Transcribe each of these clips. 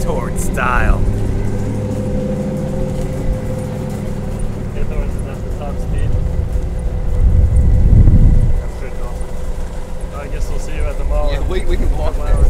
torn style. Get towards the top speed. That's pretty awesome. I guess we'll see you at the mall. Yeah, we can walk there.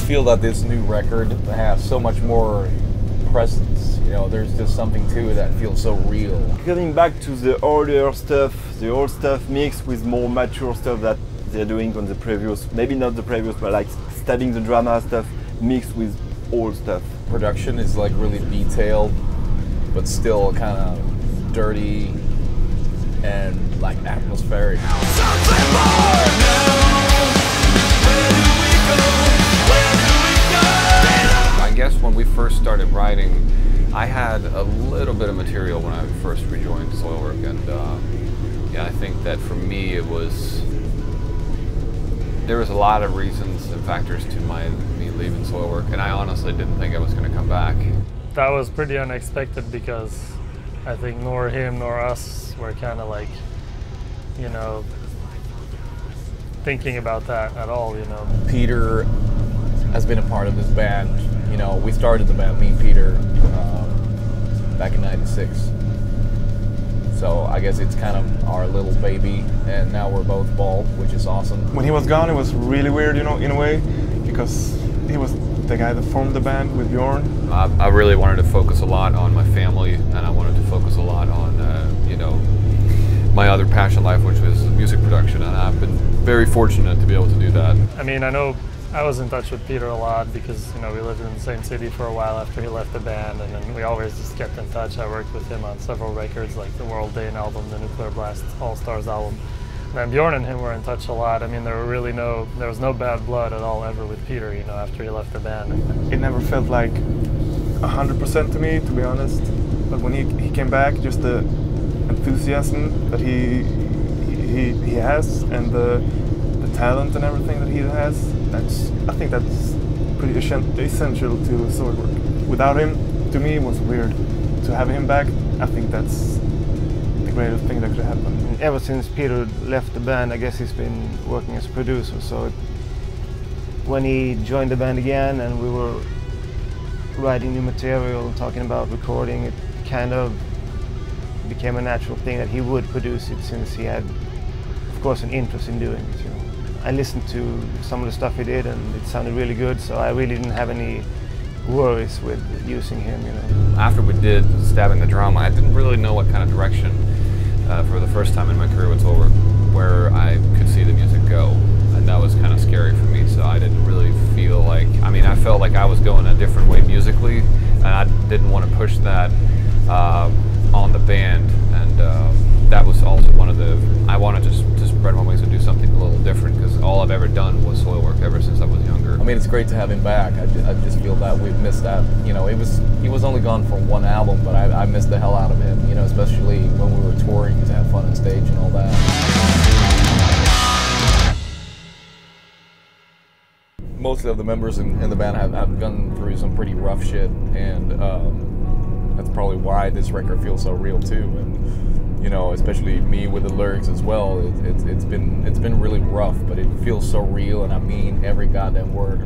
Feel that this new record has so much more presence. You know, there's just something to it that feels so real. Coming back to the older stuff, the old stuff mixed with more mature stuff that they're doing on the previous, maybe not the previous, but like stabbing the drama stuff mixed with old stuff. Production is like really detailed, but still kind of dirty and like atmospheric. Something more now. I guess when we first started writing, I had a little bit of material when I first rejoined Soilwork, and yeah, I think that for me there was a lot of reasons and factors to me leaving Soilwork, and I honestly didn't think I was going to come back. That was pretty unexpected because I think nor him nor us were kind of like, you know, thinking about that at all, you know. Peter has been a part of this band. You know, we started the band, me and Peter, back in '96. So I guess it's kind of our little baby, and now we're both bald, which is awesome. When he was gone, it was really weird, you know, in a way, because he was the guy that formed the band with Bjorn. I really wanted to focus a lot on my family, and I wanted to focus a lot on, you know, my other passion in life, which was music production, and I've been very fortunate to be able to do that. I mean, I know I was in touch with Peter a lot because, you know, we lived in the same city for a while after he left the band, and then we always just kept in touch. I worked with him on several records, like the World Dane album, the Nuclear Blast All Stars album. And then Bjorn and him were in touch a lot. I mean, there was no bad blood at all ever with Peter, you know, after he left the band. It never felt like 100% to me, to be honest. But when he came back, just the enthusiasm that he has, and the talent and everything that he has, I think that's pretty essential to Soilwork. Without him, to me, it was weird. To have him back, I think that's the greatest thing that could happen. Ever since Peter left the band, I guess he's been working as a producer. So when he joined the band again and we were writing new material, talking about recording, it kind of became a natural thing that he would produce it, since he had, of course, an interest in doing it. You know. I listened to some of the stuff he did, and it sounded really good, so I really didn't have any worries with using him, you know. After we did Stabbing the Drama, I didn't really know what kind of direction, for the first time in my career with Soilwork, where I could see the music go, and that was kind of scary for me, so I didn't really feel like, I mean, I felt like I was going a different way musically, and I didn't want to push that on the band, and that was also one of the, I wanted to spread my wings and do something a little different, because all I've ever done was Soilwork ever since I was younger. I mean, it's great to have him back. I just feel that we've missed that. You know, he was only gone for one album, but I missed the hell out of him, you know, especially when we were touring to have fun on stage and all that. Most of the members in the band have gone through some pretty rough shit, and that's probably why this record feels so real too. And you know, especially me with the lyrics as well. It's been really rough, but it feels so real, and I mean every goddamn word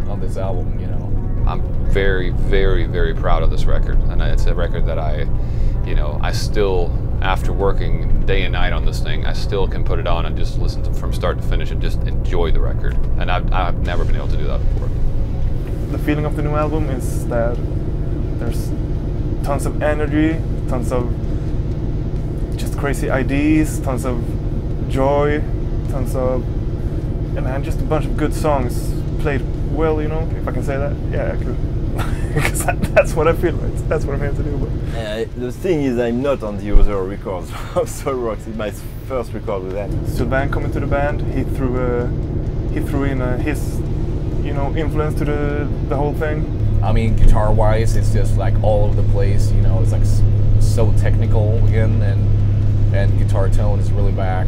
on this album. You know, I'm very, very, very proud of this record, and it's a record that I still, after working day and night on this thing, I still can put it on and just listen to from start to finish and just enjoy the record. And I've never been able to do that before. The feeling of the new album is that there's tons of energy, tons of just crazy ideas, tons of joy, tons of, and just a bunch of good songs played well, you know, if I can say that. Yeah, I could. Because that's what I feel. Right? That's what I'm here to do. But The thing is, I'm not on the other records of Soilwork. It's my first record with them. Sylvain coming to the band, he threw in his, you know, influence to the whole thing. I mean, guitar-wise, it's just like all over the place. You know, it's like so technical again, and guitar tone is really back.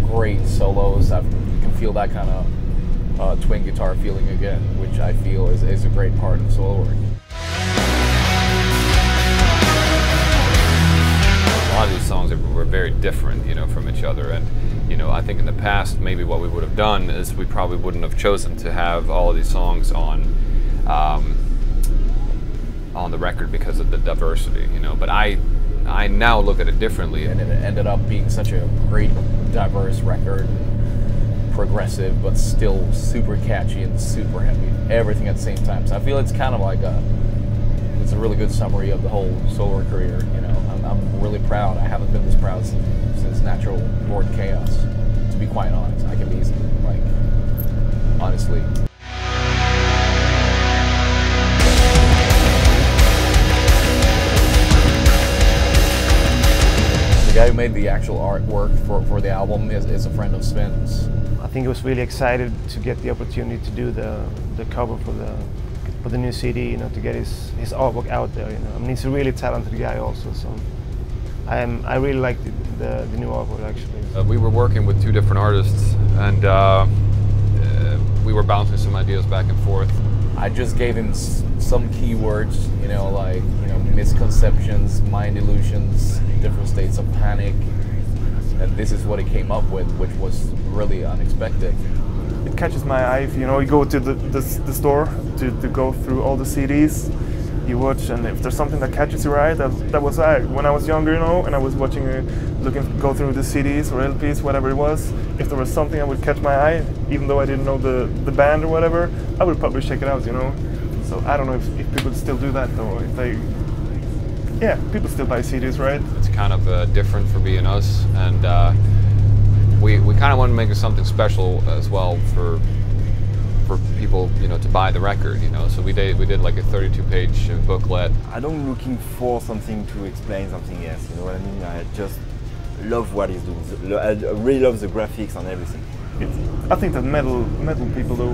Great solos. You can feel that kind of twin guitar feeling again, which I feel is a great part of Soilwork. A lot of these songs were very different, you know, from each other, and you know, I think in the past maybe what we would have done is we probably wouldn't have chosen to have all of these songs on the record because of the diversity, you know. But I now look at it differently, and it ended up being such a great, diverse record. Progressive, but still super catchy and super heavy. Everything at the same time. So I feel it's kind of like it's a really good summary of the whole Soilwork career. You know, I'm really proud. I haven't been this proud since Natural Born Chaos. To be quite honest, I can be like, honestly. The guy who made the actual artwork for the album is a friend of Sven's. I think he was really excited to get the opportunity to do the cover for the new CD, you know, to get his artwork out there. You know, I mean, he's a really talented guy also. So I really like the new artwork actually. We were working with two different artists, and we were bouncing some ideas back and forth. I just gave him some keywords, you know, like, you know, misconceptions, mind illusions, different states of panic. And this is what he came up with, which was really unexpected. it catches my eye. You know, you go to the store to go through all the CDs, you watch, and if there's something that catches your eye, that was I. When I was younger, you know, and I was watching, go through the CDs or LPs, whatever it was, if there was something that would catch my eye, even though I didn't know the band or whatever, I would probably check it out, you know. So I don't know if people still do that though. If they, yeah, people still buy CDs, right? It's kind of different for being us, and we kind of wanted to make it something special as well for people, you know, to buy the record, you know. So we did like a 32-page booklet. I don't looking for something to explain something else, you know what I mean? I just love what he's doing. I really love the graphics and everything. I think that metal people do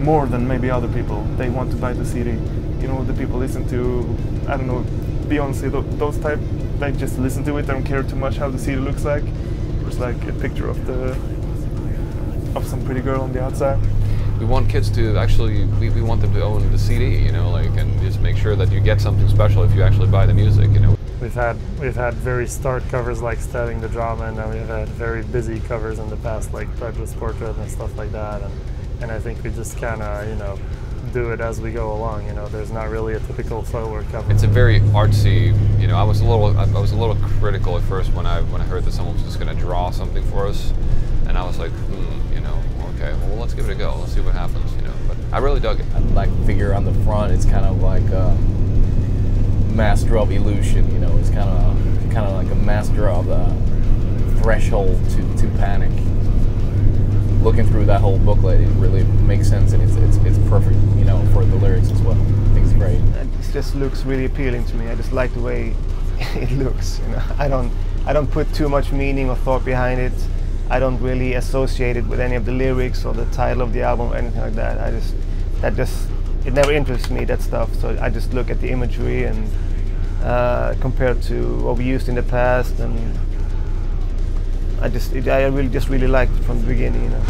more than maybe other people. They want to buy the CD. You know, the people listen to, I don't know, Beyonce, those type. They just listen to it. They don't care too much how the CD looks like. It's like a picture of some pretty girl on the outside. We want kids to actually, we want them to own the CD, you know, like, and just make sure that you get something special if you actually buy the music, you know. We've had very stark covers like Stabbing the Drama, and then we've had very busy covers in the past like Prejudice Portrait and stuff like that, and I think we just kind of, you know, do it as we go along. You know, there's not really a typical Soilwork cover. It's a very artsy, you know. I was a little critical at first when I heard that someone was just going to draw something for us, and I was like, you know, okay, well, let's give it a go. Let's see what happens, you know. But I really dug it. And like the figure on the front, it's kind of like a master of illusion, you know. It's kind of like a master of the threshold to panic. Looking through that whole booklet, it really makes sense, and it's perfect, you know, for the lyrics as well. I think it's great. It just looks really appealing to me. I just like the way it looks. You know, I don't put too much meaning or thought behind it. I don't really associate it with any of the lyrics or the title of the album or anything like that. It never interests me, that stuff. So I just look at the imagery and compared to what we used in the past, and I really liked it from the beginning, you know.